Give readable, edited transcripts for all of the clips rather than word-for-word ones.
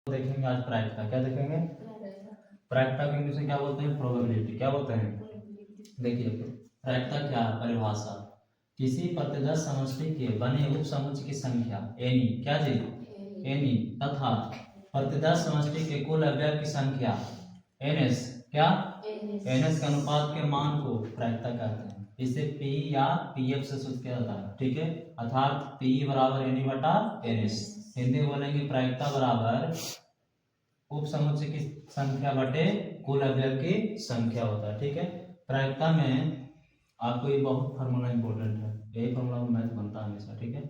देखेंगे आज प्रायिकता। क्या देखेंगे? प्रायिकता को इंग्लिश में क्या बोलते हैं? प्रोबेबिलिटी। क्या बोलते हैं? देखिए प्रायिकता क्या है? परिभाषा, किसी प्रतिदर्श समष्टि के बने उप समुच्चय की संख्या एनी, क्या जी? एनी, तथा प्रतिदर्श समष्टि के कुल अवयव की संख्या एनएस, क्या? एनएस के अनुपात के मान को प्रायिकता कहते हैं। इसे पी या पीएफ से सूचित किया जाता है, ठीक है। अर्थात पी बराबर एनी बटा एनएस। हिंदी में बोलेंगे प्रायिकता बराबर उप समुच्चय की संख्या बटे कुल अवयव की संख्या होता है, ठीक है। प्रायिकता में आपको ये बहुत फार्मूला इंपॉर्टेंट है, यही फार्मूला में मैथ बनता है हमेशा, ठीक है।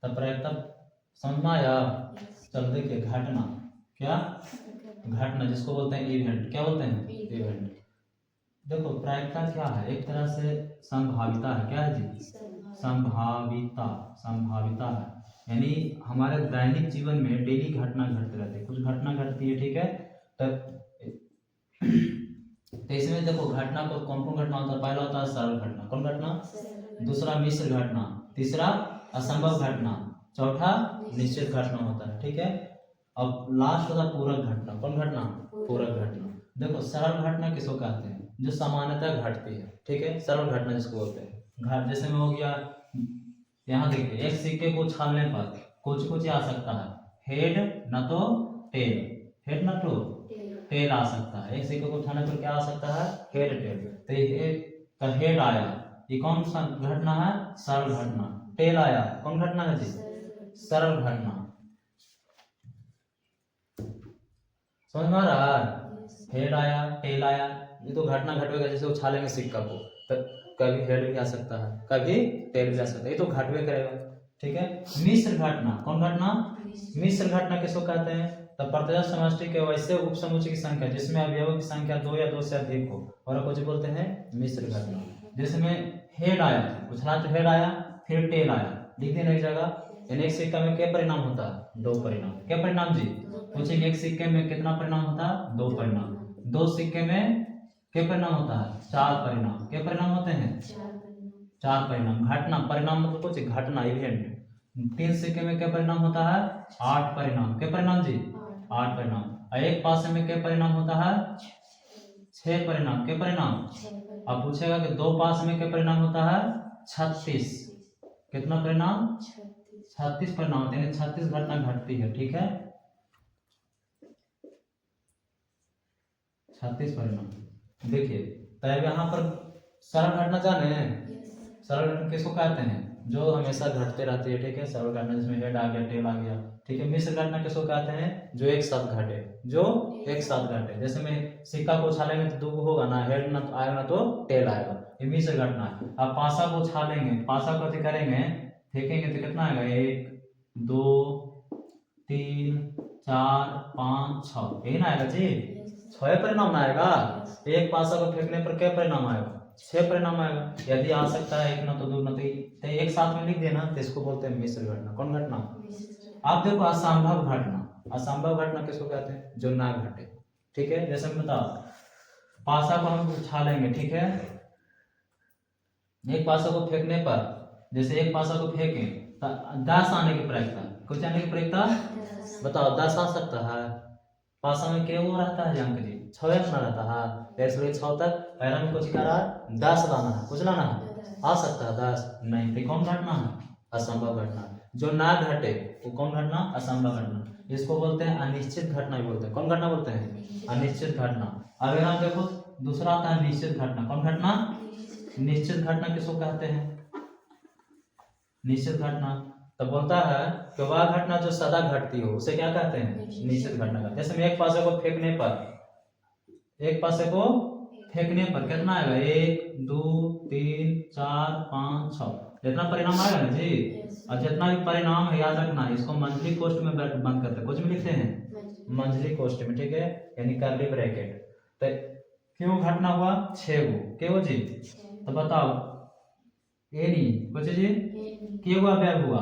तब प्रायिकता समझ में आया? चलो देखिए घटना, क्या? घटना जिसको बोलते हैं इवेंट, क्या बोलते हैं? इवेंट। देखो प्रायिकता क्या है? एक तरह से संभाविता है, क्या है जी? संभाविता, संभाविता है। यानी हमारे दैनिक जीवन में डेली घटना घटते रहते हैं, कुछ घटना घटती है, ठीक है। तब तो इसमें देखो घटना को कौन कौन घटना होता है? पहला होता है सरल घटना, कौन घटना? दूसरा मिश्र घटना, तीसरा असंभव घटना, चौथा निश्चित घटना होता है, ठीक है। अब लास्ट होता है पूरक घटना, कौन घटना? पूरक घटना। देखो सरल घटना किसको कहते हैं? जो सामान्यतः घटती है, ठीक है, सरल घटना जिसको बोलते हैं। घट जैसे में हो गया, यहाँ देखिए एक सिक्के को उछालने पर कुछ कुछ आ सकता है, हेड न तो टेल, हेड न तो टेल आ सकता है। एक सिक्के को उठाने पर क्या आ सकता है? Head, tail. तो ये हेड आया, ये कौन सा घटना है? सरल घटना। टेल आया, कौन घटना है जी? सरल घटना। समझ में आ रहा है? हेड आया, टेल आया, ये तो घटना घटेगा। जैसे उछालेंगे सिक्का को तो कभी हेड भी आ सकता है, कभी टेल भी आ सकता है, ये तो घटवे करेगा, ठीक है। मिश्र घटना, कौन घटना? मिश्र घटना किसको कहते हैं? तब प्रतिदर्श समष्टि के वैसे उप समुच्चय की संख्या जिसमें अवयवों की संख्या 2 या 2 से अधिक हो, और कुछ बोलते हैं मिश्र घटना। जिसमें हेड आया, उछला तो हेड आया, फिर टेल आया, लिख देना एक जगह। एक सिक्का में क्या परिणाम होता है? 2 परिणाम। क्या परिणाम जी? पूछेंगे एक सिक्के में कितना परिणाम होता है? 2 परिणाम। 2 सिक्के में क्या परिणाम होता है? 4 परिणाम। क्या परिणाम होते हैं? 4 परिणाम। घटना, परिणाम मतलब कुछ घटना, इवेंट। 3 सिक्के में क्या परिणाम होता है? 8 परिणाम। क्या परिणाम जी? 8 परिणाम। और एक पासे में क्या परिणाम होता है? 6 परिणाम। क्या परिणाम? अब पूछेगा कि 2 पास में क्या परिणाम होता है? 36। कितना परिणाम? 36 परिणाम होते हैं, 36 घटना घटती है, ठीक है। 36 परिणाम। देखिए तब यहाँ पर सरल घटना जाने हैं? सरल घटना किसको कहते हैं? जो हमेशा घटते रहती है, ठीक है। सरल घटना जिसमें हेड आ गया, टेल आ गया, ठीक है। मिश्र घटना किसको कहते हैं? जो एक साथ घटे, जो एक साथ घटे। जैसे में सिक्का को उछालेंगे तो 2 होगा ना, हेड ना तो आएगा ना तो टेल आएगा, ये मिश्र घटना है। अब पासा को उछालेंगे, पासा को अति करेंगे, फेंकेंगे तो कितना आएगा? 1 2 3 4 5 6, यही ना आएगा जी? 6 परिणाम आएगा। एक पासा को फेंकने पर क्या परिणाम आएगा? 6 परिणाम आएगा। यदि आ सकता है 1 ना तो 2 ना तो एक साथ में लिख देना, तो इसको बोलते हैं मिश्र घटना। कौन घटना? आप देखो असंभव घटना। असंभव घटना किसको कहते हैं? जो ना घटे, ठीक है। जैसे बताओ पासा को हम उछालेंगे, ठीक है। एक पासा को फेंकने पर, जैसे एक पासा को फेंके 10 आने की प्रायिकता, कुछ आने की प्रायिकता बताओ, 10 आ सकता है? पासा में क्या वो रहता है अंक जी? 6 अंक ना रहता है, इसलिए 6 तक पैरा में कुछ करा 10 लाना है, कुछ लाना है, आ सकता है 10 नहीं। तो कौन घटना है? असंभव घटना। जो ना घटे वो कौन घटना? असंभव घटना। इसको बोलते हैं अनिश्चित घटना भी बोलते हैं। कौन घटना बोलते हैं? अनिश्चित घटना। अब यहाँ देखो दूसरा आता है निश्चित घटना। कौन घटना? निश्चित घटना किसको कहते हैं? निश्चित घटना तो बोलता है कि वह घटना जो सदा घटती हो उसे क्या कहते हैं? निश्चित घटना कहते हैं। जैसे एक पासे को फेंकने पर, एक पासे को फेंकने पर कितना आएगा? 1 2 3 4 5 6, जितना परिणाम आएगा ना जी। और जितना भी परिणाम है याद रखना, इसको मंथली कोष्ठ में बंद करते हैं, कुछ में लिखते हैं मंथली कोष्ठ में, ठीक है, यानी कर्ली ब्रैकेट। तो क्यों घटना हुआ? 6 गो, क्यों जी? तो बताओ एनी कुछ जी क्यों अवयव हुआ?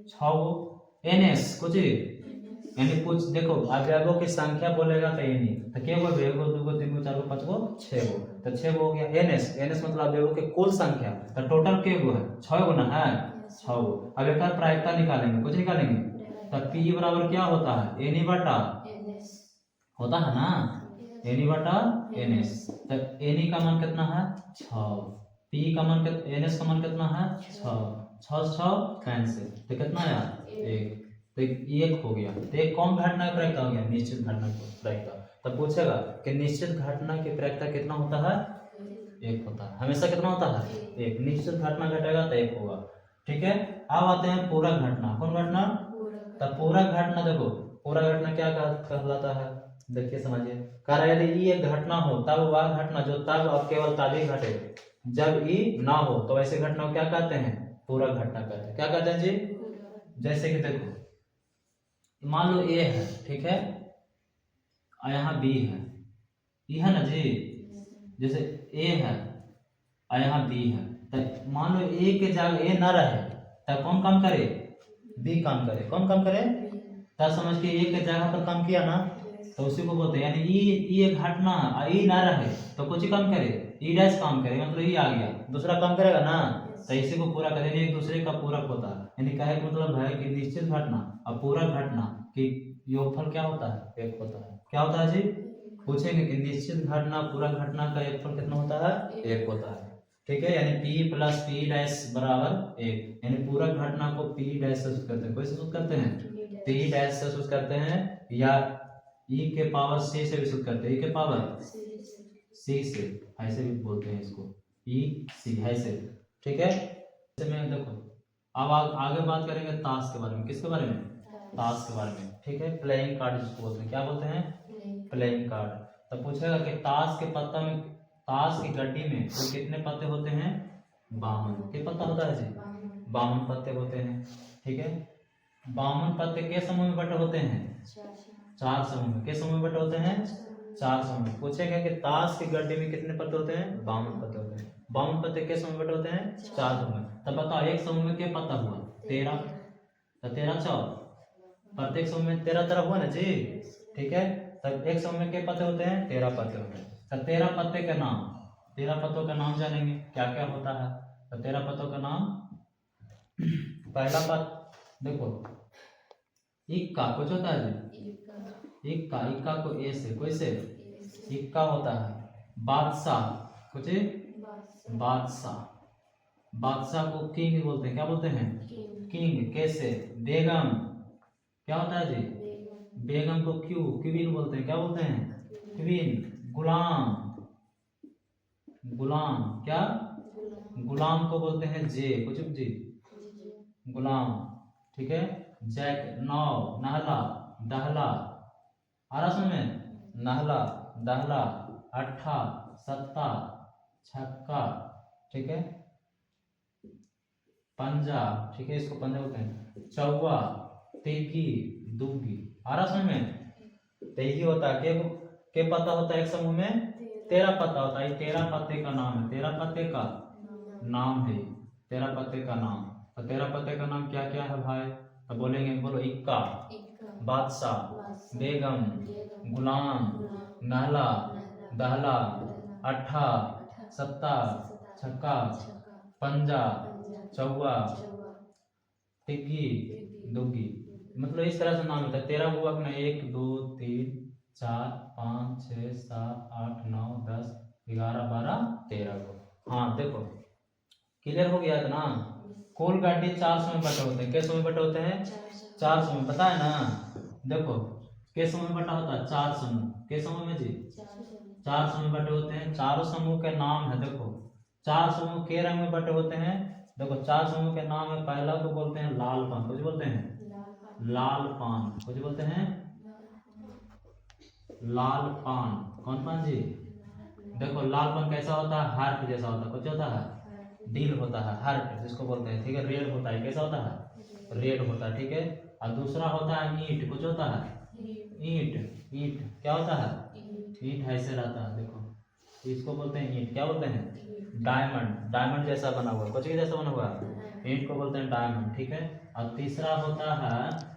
6 गो। एनएस कुछ यानी कुछ देखो अवयवों की संख्या बोलेगा तो एनी, तो क्या हुआ? 1 गो 2 गो 3 गो 4 गो 5 गो 6 गो, तो 6 गो हो गया। एनएस, एनएस मतलब अवयवों की कुल संख्या, तो टोटल क्या गो है? 6 गो ना है, 6 गो। अब एक प्रायिकता निकालेंगे, कुछ निकालेंगे तब पी बराबर क्या होता है, एन ई बटा होता है ना, एन ई बटा एन एस। तब एन ई का मान कितना है 6, पी का मान एन एस का मान कितना है 6, 6 कैंसिल, तो कितना आया 1, तो 1 हो गया। तो एक कौन घटना की प्रायिकता हो गया, निश्चित घटना की प्रायिकता। तब पूछेगा कि निश्चित घटना की प्रायिकता कितना होता है, 1 होता है, हमेशा कितना होता है 1, निश्चित घटना घटेगा तो 1 होगा। ठीक है, अब आते हैं पूरक घटना। कौन घटना, तब पूरक घटना, देखो पूरक घटना क्या कहलाता है, देखिए समझिए। कह रहा है यदि एक घटना हो तब वह घटना जो तब और केवल तभी घटे जब ई ना हो, तो ऐसे घटना को क्या कहते हैं, पूरक घटना कहते हैं। क्या कहते हैं जी, जैसे कि देखो मान लो ए है, ठीक है, और यहाँ बी है, ई है ना जी, जैसे ए है और यहाँ बी है, तो मान लो ए के जगह ए न रहे तब कौन काम करे, बी काम करे। कौन काम करे, तब समझ के ए के जगह पर काम किया ना, तो उसी को बोलते हैं। यानी ई एक घटना ई ना रहे तो कुछ ही काम करे, ई डैश काम करे, मतलब ई आ गया, दूसरा काम करेगा ना, तो इसी को पूरा करे, एक दूसरे का पूरक होता है। यानी कहे का मतलब है कि निश्चित घटना और पूरक घटना की योगफल क्या होता है, 1 होता है। क्या होता है जी, पूछेंगे कि निश्चित घटना पूरक घटना का योगफल कितना होता है, 1 होता है। ठीक है, यानी p प्लस पी डैश बराबर 1, यानी पूरक घटना को p डैश से सूचित करते हैं। कैसे सूचित करते हैं, p डैश से सूचित करते हैं, या e के पावर c से भी सूचित करते हैं, e के पावर c से, ऐसे भी बोलते हैं इसको, e c ऐसे। ठीक है, जैसे मैं देखो अब आगे बात करेंगे ताश के बारे में। किसके बारे में, ताश के बारे में। ठीक है, प्लेइंग कार्ड जिसको बोलते हैं, क्या बोलते हैं, प्लेइंग कार्ड। तो पूछेगा कि ताश के पत्ता में, ताश की गड्डी में तो कितने पत्ते होते हैं, 52। कितने पत्ता होता है जी, 52 पत्ते होते हैं। ठीक है, 52 पत्ते के समूह में बटे होते हैं, 4 समूह में। के समूह में बटे होते हैं, 4 समूह में। पूछेगा कि ताश की गड्डी में कितने पत्ते होते हैं, 52 पत्ते होते हैं। 52 पत्ते के समूह में बटे होते हैं, 4 समूह में। तब बताओ एक समूह में क्या पत्ता हुआ, 13, तो 13 4, प्रत्येक समूह में 13 13 हुआ ना जी। ठीक है, तब एक समूह में क्या पत्ते होते हैं, 13 पत्ते होते हैं। तो 13 पत्ते का नाम, 13 पत्तों का नाम जानेंगे क्या क्या होता है। तो 13 पत्तों का नाम, पहला पत्ता देखो इक्का, कुछ होता है जी, इक्का, इक्का को ए से, कोई से इक्का होता है। बादशाह, कुछ बादशाह, बादशाह को किंग बोलते हैं। क्या बोलते हैं, किंग। कैसे, बेगम, क्या होता है जी, बेगम को क्वीन बोलते हैं। क्या बोलते हैं, क्वीन। गुलाम, गुलाम क्या, गुलाम को बोलते हैं जे, कुछ जी, गुलाम। ठीक है, जैक, नाव, नहला, दहला, आरस में नहला, दहला, अट्ठा, सत्ता, छक्का। ठीक है, पंजा, ठीक है, इसको पंजा बोलते हैं। चौवा, तेगी, दुगी, आरस में तेगी होता है। के पत्ता होता है एक समूह में, 13 पत्ता होता है। 13 पत्ते का नाम है, 13 पत्ते का नाम है, 13 पत्ते का नाम। तो 13 पत्ते का नाम क्या क्या है भाई, तो बोलेंगे, बोलो इक्का, बादशाह, बेगम, गुलाम, नहला, दहला, अट्ठा, सत्ता, छक्का, पंजा, चौवा, टिग्गी, दुग्गी। मतलब इस तरह से नाम होता है। 13 को अपना 1 2 3 4 5 6 7 8 9 10 11 12 13 को। हाँ देखो क्लियर हो गया ना। कुल गाड़ी 400 में बटे होते हैं। कैसे में बटे होते हैं, 400 में, पता है ना। देखो के समूह में बटा होता है, 4 समूह। के समूह में जी 4 समूह बटे होते हैं। चारों समूह के नाम है, देखो 4 समूह के रंग में बटे होते हैं। देखो 4 समूह के नाम है, पहला को बोलते हैं लाल पान, कुछ बोलते हैं लाल पान, कुछ बोलते हैं लाल पान। कौन पान जी, देखो लाल पान कैसा होता है, हार्ट जैसा होता है, कुछ होता है दिल होता है, हार्ट जिसको बोलते हैं। ठीक है, रेड होता है, कैसा होता है, रेड होता है। ठीक है, और दूसरा होता है ईंट, कुछ होता है ईंट, ईंट क्या होता है, ईंट ऐसे रहता है, देखो इसको बोलते हैं ईंट। क्या बोलते हैं, डायमंड, डायमंड जैसा बना हुआ, कुछ जैसा बना हुआ, ईंट को बोलते हैं डायमंड। ठीक है, और तीसरा होता है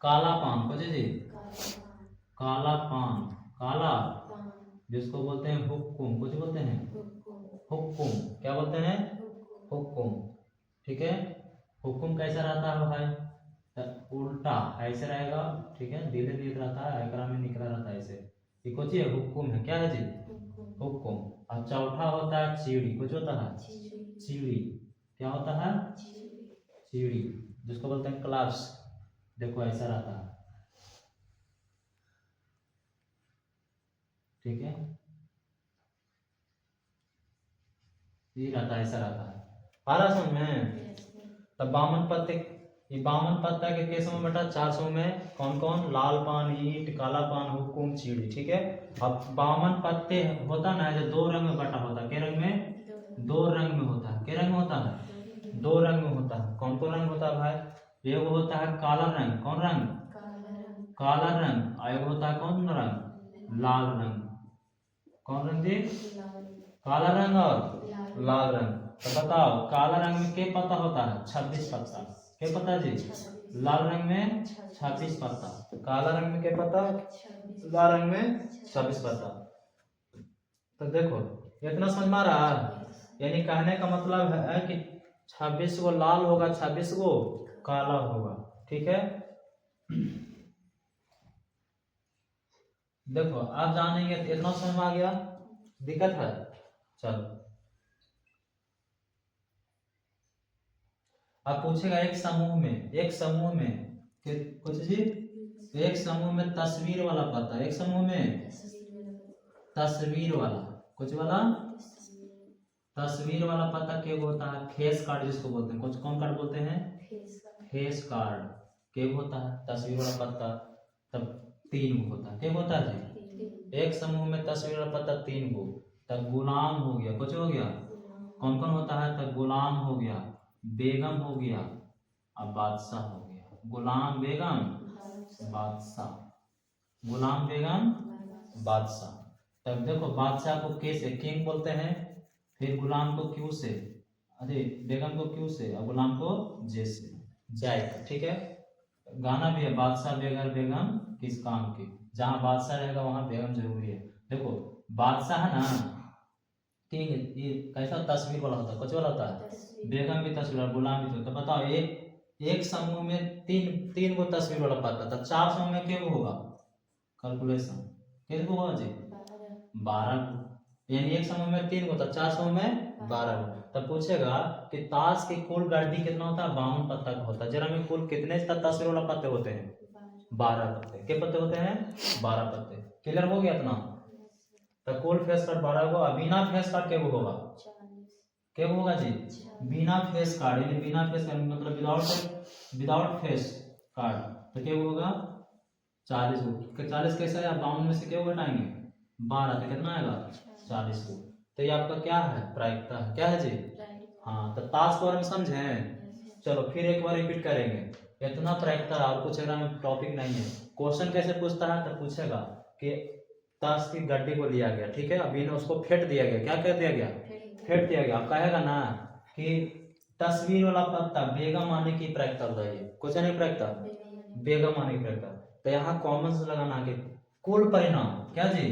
काला पान, कुछ जी काला पान, काला जिसको बोलते हैं हुक्कुम, कुछ बोलते हैं हुक्कुम। क्या बोलते हैं, हुक्कुम। ठीक है, हुक्कुम कैसा रहता है भाई, होता ऐसे रहेगा, ठीक है, धीरे धीरे रहता है, एकरा में निकला रहता है ऐसे। ये कुछ है हुक्म है, क्या है जी, हुक्म। और चौथा होता है चीड़ी, कुछ होता है चीड़ी, क्या होता है चीड़ी, जिसको बोलते हैं क्लाप्स। देखो ऐसा रहता है, ठीक है, ये रहता है, ऐसा रहता है। आ रहा समझ में। तब बामन पत्ते, ये बामन पत्ता के कैसे में बेटा, 4 समूह में कौन कौन, लाल पान, ईंट, काला पान, हुक्म, चीड़ी, ठीक है। अब बामन पत्ते होता ना जो 2 रंग में बटा होता है, के रंग में, 2 रंग में होता है, के रंग में होता है, 2 रंग में होता है। कौन कौन रंग होता है भाई, एक होता है काला रंग, कौन रंग, काला रंग, और एक होता है कौन रंग, लाल रंग। कौन रंग जी, काला रंग और लाल रंग। तो बताओ काला रंग में के पत्ता होता है, 26 पत्ता, के पत्ता जी, लाल रंग में 26 पत्ता। काला रंग में के पत्ता, लाल रंग में 26 पत्ता। तो देखो इतना समझ में आ रहा है, यानी कहने का मतलब है कि 26 गो लाल होगा, 26 गो काला होगा, ठीक है। देखो आप जानेंगे तो इतना समझ में आ गया, दिक्कत है। चलो अब पूछेगा एक समूह में, एक समूह में कुछ जी, एक समूह में तस्वीर वाला पत्ता, एक समूह में तस्वीर वाला, कुछ वाला तस्वीर वाला पत्ता क्या होता है, फेस कार्ड जिसको बोलते हैं, कुछ कौन कार्ड बोलते हैं, फेस कार्ड। क्या होता है तस्वीर वाला पत्ता, तब 3 गो होता है, क्या होता है जी, एक समूह में तस्वीर वाला पत्ता 3 गो। तब गुलाम हो गया, कुछ हो गया, कौन कौन होता है, तब गुलाम हो गया, बेगम हो गया, अब बादशाह हो गया। गुलाम बेगम बादशाह, गुलाम बेगम बादशाह। तब देखो बादशाह को के से किंग बोलते हैं, फिर गुलाम को क्यू से, अरे बेगम को क्यू से, और गुलाम को जे से, जय, ठीक है। गाना भी है, बादशाह बेगर बेगम किस काम की, जहाँ बादशाह रहेगा वहां बेगम जरूरी है। देखो बादशाह है ना किंग, ये कैसा तस्वीर वाला होता है, कुछ वाला होता है, बेगम भी तस्वीर वाला, गुलाम भी। तो बताओ एक समूह में तीन गो तस्वीर वाला पता था, 4 समूह में क्या होगा, कैलकुलेशन कितने होगा जी, 12। यानी एक समूह में 3 गो था, 4 समूह में 12। तब पूछेगा कि ताश की कुल गड्डी कितना होता है, 52 पत्ता का होता है। जरा में कुल कितने तस्वीर वाला पत्ते होते हैं, 12 पत्ते। क्या पत्ते होते हैं, 12 पत्ते। क्लियर हो गया इतना। तो कुल फेस कार्ड 12 गो, बिना फेस कार्ड क्या होगा, क्या होगा जी, बिना फेस कार्ड, यानी बिना फेस कार्ड मतलब विदाउट फेस कार्ड, तो क्या होगा 40 गो। 40 कैसा है, 52 में से क्या घटाएंगे 12, तो कितना आएगा 40 गो। तो ये आपका क्या है, प्रायिकता है, क्या है जी, हाँ। तो ताश के बारे में समझे, चलो फिर एक बार रिपीट करेंगे। इतना प्रायिकता और कुछ में टॉपिक नहीं है। क्वेश्चन कैसे पूछता है, तो पूछेगा कि ताश की गड्डी को लिया गया, ठीक है, अभी उसको फेंट दिया गया, क्या कर दिया गया, फेंट दिया गया। अब कहेगा ना कि तस्वीर वाला पत्ता बेगम आने की प्रायिकता बताइए, कुछ नहीं प्रायिकता, बेगम आने की प्रायिकता। तो यहाँ कॉमन से लगाना कि कुल परिणाम, क्या जी,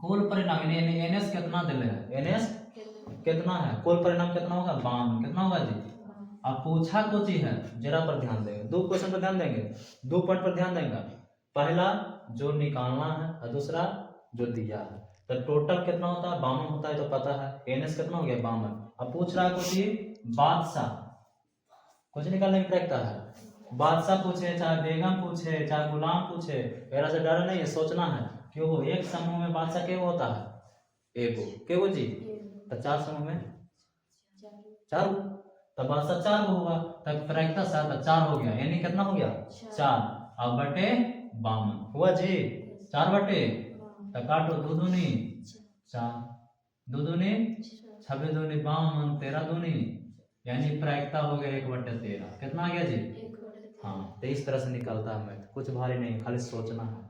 कुल परिणाम एनएस कितना दिले है, एनएस कितना है, कुल परिणाम कितना होगा 52, कितना होगा जी। अब पूछा कुछ ही है, जरा पर ध्यान देंगे, 2 क्वेश्चन पर ध्यान देंगे, 2 पॉइंट पर ध्यान देंगे। पहला जो निकालना है और दूसरा जो दिया है। तो टोटल कितना होता है, 52 होता है, तो पता है एनएस कितना हो गया 52। अब पूछ रहा है कुछ ही बादशाह, कुछ निकालने की प्रायिकता है, बादशाह पूछे चाहे बेगम पूछे चाहे गुलाम पूछे, मेरा से डर नहीं है, सोचना है क्यों। एक समूह में बादशाह क्या होता है, एगो, क्या जी। तो 4 समूह में 4 गो, तो बादशाह 4 गो होगा, तब प्रायिकता 4 हो गया, यानी कितना हो गया 4। अब बटे 52 हुआ जी, 4 बटे, तो काटो 2 दूनी 4, 2 दूनी 26 दूनी 52, 13 दूनी, यानी प्रायिकता हो गया 1/13। कितना आ गया जी, हाँ। तो इस तरह से निकलता है, कुछ भारी नहीं, खाली सोचना है।